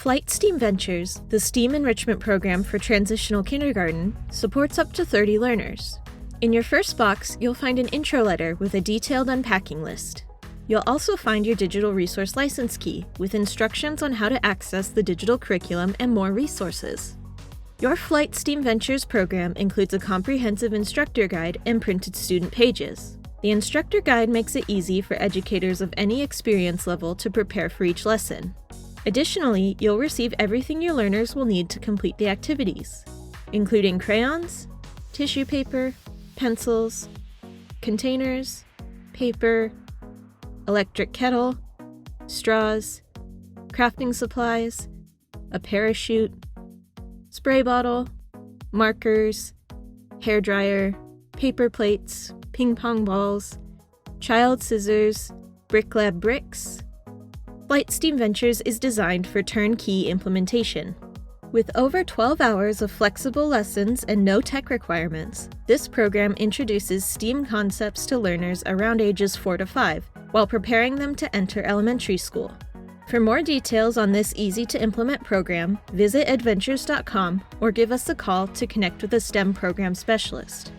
Flight STEAMventures, the STEAM enrichment program for transitional kindergarten, supports up to 30 learners. In your first box, you'll find an intro letter with a detailed unpacking list. You'll also find your digital resource license key with instructions on how to access the digital curriculum and more resources. Your Flight STEAMventures program includes a comprehensive instructor guide and printed student pages. The instructor guide makes it easy for educators of any experience level to prepare for each lesson. Additionally, you'll receive everything your learners will need to complete the activities, including crayons, tissue paper, pencils, containers, paper, electric kettle, straws, crafting supplies, a parachute, spray bottle, markers, hairdryer, paper plates, ping pong balls, child scissors, BrickLab bricks. Flight STEAMventures is designed for turnkey implementation. With over 12 hours of flexible lessons and no tech requirements, this program introduces STEAM concepts to learners around ages 4 to 5, while preparing them to enter elementary school. For more details on this easy-to-implement program, visit Edventures.com or give us a call to connect with a STEM program specialist.